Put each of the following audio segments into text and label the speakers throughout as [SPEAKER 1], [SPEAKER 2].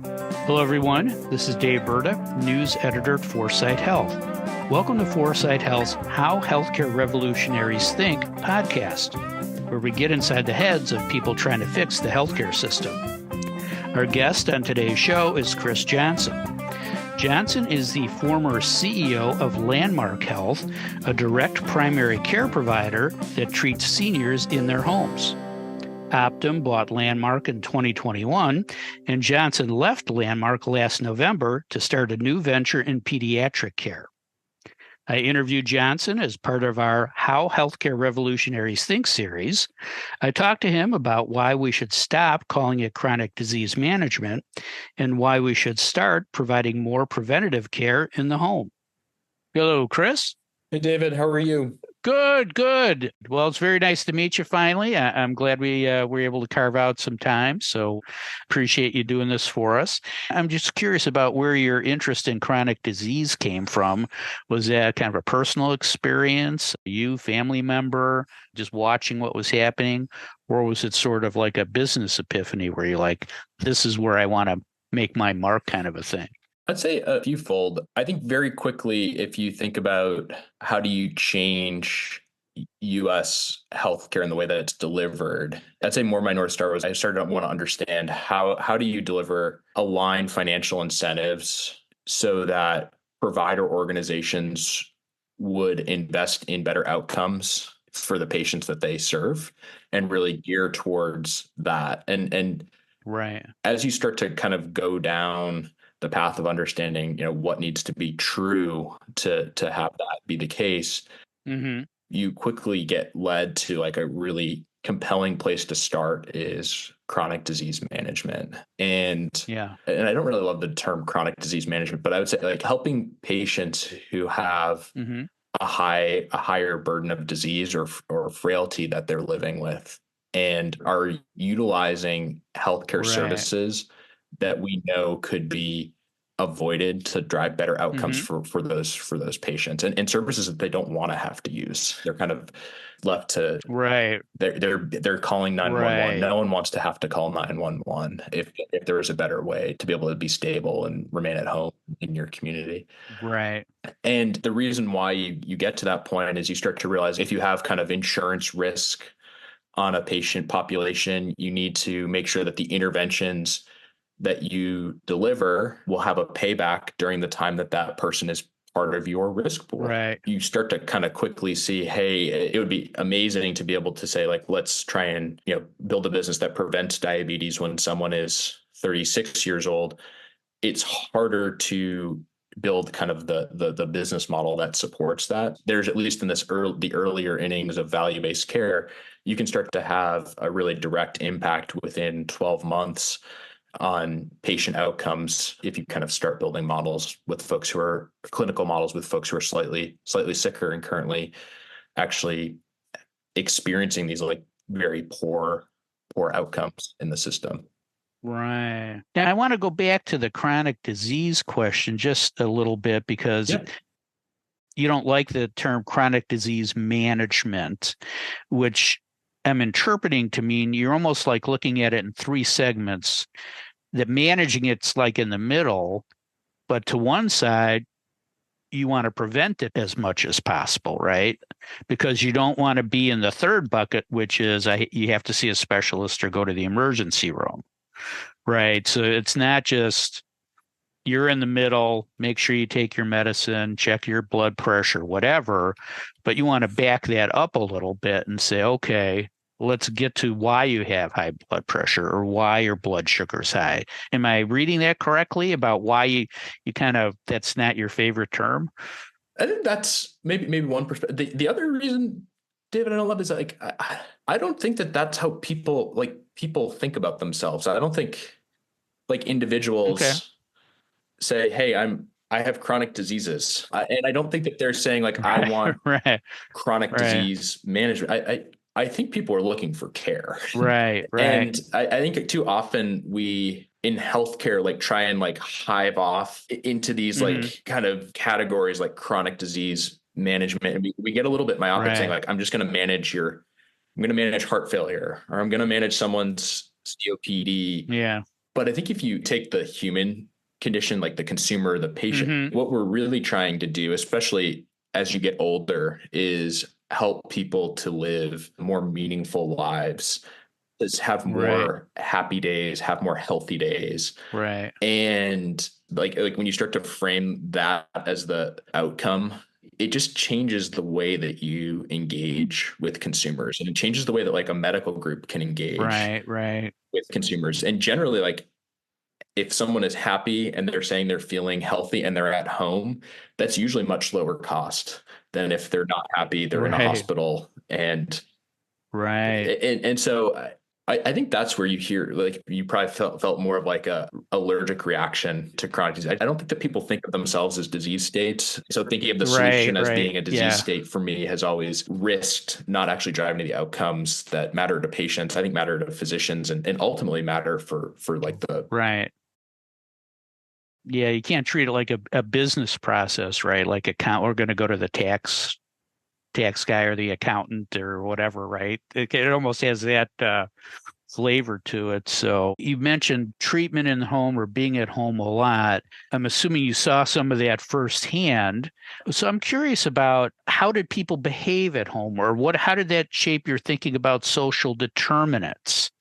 [SPEAKER 1] Hello, everyone. This is Dave Burda, news editor at Foresight Health. Welcome to Foresight Health's How Healthcare Revolutionaries Think podcast, where we get inside the heads of people trying to fix the healthcare system. Our guest on today's show is Chris Johnson. Johnson is the former CEO of Landmark Health, a direct primary care provider that treats seniors in their homes. Optum bought Landmark in 2021, and Johnson left Landmark last November to start a new venture in pediatric care. I interviewed Johnson as part of our How Healthcare Revolutionaries Think series. I talked to him about why we should stop calling it chronic disease management and why we should start providing more preventative care in the home. Hello, Chris.
[SPEAKER 2] Hey, David, how are you?
[SPEAKER 1] Good. Well, it's very nice to meet you finally. I'm glad we were able to carve out some time. So appreciate you doing this for us. I'm just curious about where your interest in chronic disease came from. Was that kind of a personal experience, you, family member, just watching what was happening? Or was it sort of like a business epiphany where you're like, this is where I want to make my mark kind of a thing?
[SPEAKER 2] I'd say a fewfold. I think very quickly, if you think about how do you change U.S. healthcare and the way that it's delivered, I'd say more my North Star was I started to want to understand how do you deliver aligned financial incentives so that provider organizations would invest in better outcomes for the patients that they serve and really gear towards that. And
[SPEAKER 1] Right.
[SPEAKER 2] as you start to kind of go down the path of understanding, what needs to be true to have that be the case, you quickly get led to like a really compelling place to start is chronic disease management. And I don't really love the term chronic disease management, but I would say like helping patients who have a higher burden of disease or frailty that they're living with and are utilizing healthcare services that we know could be avoided to drive better outcomes for those patients and services that they don't want to have to use. They're kind of left to they're calling 911. No one wants to have to call 911 if there is a better way to be able to be stable and remain at home in your community.
[SPEAKER 1] Right.
[SPEAKER 2] And the reason why you get to that point is you start to realize if you have kind of insurance risk on a patient population, you need to make sure that the interventions that you deliver will have a payback during the time that person is part of your risk pool.
[SPEAKER 1] Right.
[SPEAKER 2] You start to kind of quickly see, hey, it would be amazing to be able to say, like, let's try and, build a business that prevents diabetes when someone is 36 years old. It's harder to build kind of the business model that supports that. There's at least in the earlier innings of value-based care, you can start to have a really direct impact within 12 months on patient outcomes if you kind of start building models with folks who are clinical models with folks who are slightly sicker and currently actually experiencing these like very poor outcomes in the system.
[SPEAKER 1] Right. Now, I want to go back to the chronic disease question just a little bit because you don't like the term chronic disease management, which I'm interpreting to mean you're almost like looking at it in three segments, that managing it's like in the middle, but to one side, you want to prevent it as much as possible, right? Because you don't want to be in the third bucket, which is you have to see a specialist or go to the emergency room, right? So it's not just you're in the middle, make sure you take your medicine, check your blood pressure, whatever, but you want to back that up a little bit and say, okay, let's get to why you have high blood pressure or why your blood sugar's high. Am I reading that correctly about why you kind of, that's not your favorite term?
[SPEAKER 2] I think that's maybe one perspective. The other reason, David, I don't love is like, I don't think that's how people think about themselves. I don't think like individuals say, hey, I have chronic diseases. And I don't think that they're saying like, I want chronic disease management. I think people are looking for care.
[SPEAKER 1] Right.
[SPEAKER 2] And I think too often we in healthcare, like try and like hive off into these like kind of categories like chronic disease management. And we get a little bit myopic saying like, I'm going to manage heart failure, or I'm going to manage someone's COPD.
[SPEAKER 1] Yeah.
[SPEAKER 2] But I think if you take the human condition, like the consumer, the patient, what we're really trying to do, especially as you get older, is help people to live more meaningful lives, is have more happy days, have more healthy days.
[SPEAKER 1] Right.
[SPEAKER 2] And like when you start to frame that as the outcome, it just changes the way that you engage with consumers, and it changes the way that like a medical group can engage
[SPEAKER 1] Right.
[SPEAKER 2] with consumers. And generally, like if someone is happy and they're saying they're feeling healthy and they're at home, that's usually much lower cost than if they're not happy, they're in a
[SPEAKER 1] Right.
[SPEAKER 2] hospital. And
[SPEAKER 1] Right.
[SPEAKER 2] so I think that's where you hear, like, you probably felt more of like a allergic reaction to chronic disease. I don't think that people think of themselves as disease states. So thinking of the solution as being a disease state for me has always risked not actually driving to the outcomes that matter to patients. I think matter to physicians and ultimately matter for like the
[SPEAKER 1] Right. Yeah, you can't treat it like a business process, right? Like we're going to go to the tax guy or the accountant or whatever, right? It almost has that flavor to it. So you mentioned treatment in the home or being at home a lot. I'm assuming you saw some of that firsthand. So I'm curious about, how did people behave at home, or how did that shape your thinking about social determinants?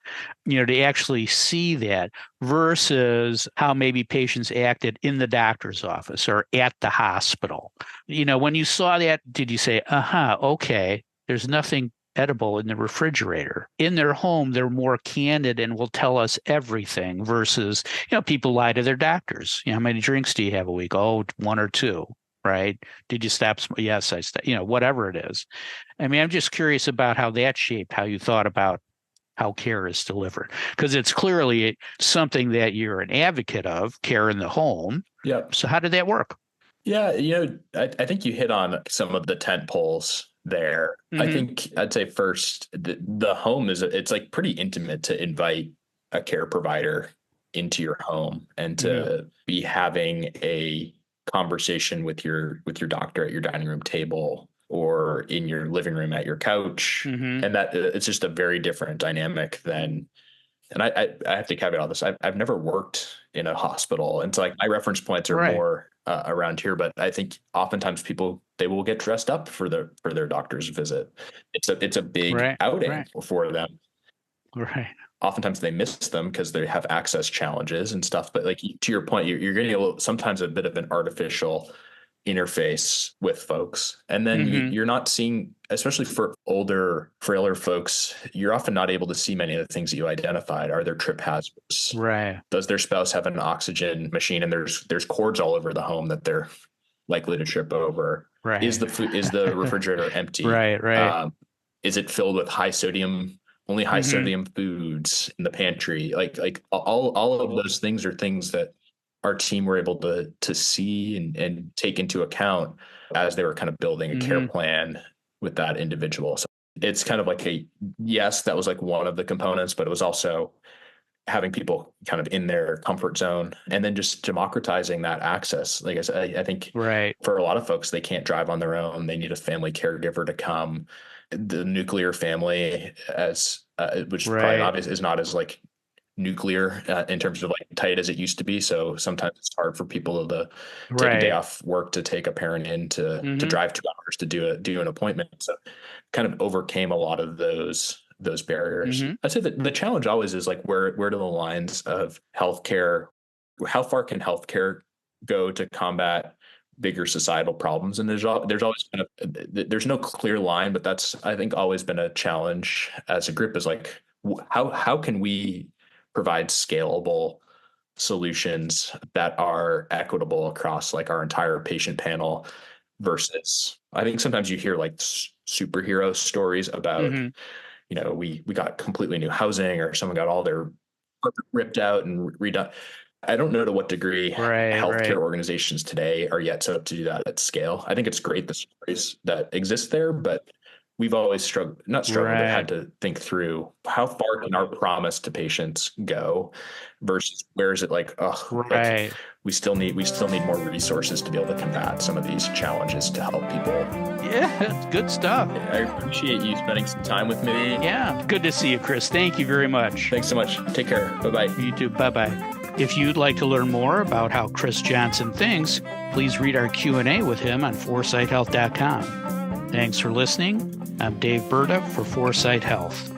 [SPEAKER 1] To actually see that versus how maybe patients acted in the doctor's office or at the hospital. When you saw that, did you say, okay, there's nothing edible in the refrigerator? In their home, they're more candid and will tell us everything versus, people lie to their doctors. How many drinks do you have a week? Oh, one or two. Right. Did you stop? Yes, I stopped, whatever it is. I mean, I'm just curious about how that shaped how you thought about how care is delivered, because it's clearly something that you're an advocate of, care in the home.
[SPEAKER 2] Yeah.
[SPEAKER 1] So how did that work?
[SPEAKER 2] Yeah, I think you hit on some of the tent poles there. I think I'd say first, the home it's like pretty intimate to invite a care provider into your home and to be having a conversation with your doctor at your dining room table or in your living room at your couch. And that it's just a very different dynamic than, and I have to caveat all this. I've never worked in a hospital, and so like my reference points are more around here. But I think oftentimes they will get dressed up for their doctor's visit. It's a big outing for them.
[SPEAKER 1] Right.
[SPEAKER 2] Oftentimes they miss them because they have access challenges and stuff. But like to your point, you're getting sometimes a bit of an artificial interface with folks. And then you're not seeing, especially for older, frailer folks, you're often not able to see many of the things that you identified. Are there trip hazards?
[SPEAKER 1] Right.
[SPEAKER 2] Does their spouse have an oxygen machine? And there's cords all over the home that they're likely to trip over.
[SPEAKER 1] Right.
[SPEAKER 2] Is the refrigerator empty?
[SPEAKER 1] Right.
[SPEAKER 2] Is it filled with only high sodium foods in the pantry? Like all of those things are things that our team were able to see and take into account as they were kind of building a care plan with that individual. So it's kind of like yes, that was like one of the components, but it was also having people kind of in their comfort zone and then just democratizing that access. Like I said, I think for a lot of folks, they can't drive on their own. They need a family caregiver to come. The nuclear family, which is probably obvious, is not as like nuclear in terms of like tight as it used to be. So sometimes it's hard for people to take a day off work to take a parent in to drive 2 hours to do an appointment. So kind of overcame a lot of those barriers. I'd say that the challenge always is like where do the lines of healthcare, how far can healthcare go to combat bigger societal problems? And there's always kind of, there's no clear line, but that's, I think, always been a challenge as a group, is like how can we provide scalable solutions that are equitable across like our entire patient panel, versus I think sometimes you hear like superhero stories about, we got completely new housing or someone got all their carpet ripped out and redone. I don't know to what degree healthcare organizations today are yet set up to do that at scale. I think it's great, the stories that exist there, but we've always not struggled, but had
[SPEAKER 1] Right.
[SPEAKER 2] to think through how far can our promise to patients go versus where is it like, oh, like
[SPEAKER 1] Right.
[SPEAKER 2] we still need more resources to be able to combat some of these challenges to help people.
[SPEAKER 1] Yeah, it's good stuff.
[SPEAKER 2] I appreciate you spending some time with me.
[SPEAKER 1] Yeah, good to see you, Chris. Thank you very much.
[SPEAKER 2] Thanks so much. Take care. Bye-bye.
[SPEAKER 1] You too. Bye-bye. If you'd like to learn more about how Chris Johnson thinks, please read our Q&A with him on foresightshealth.com. Thanks for listening. I'm Dave Burda for Foresight Health.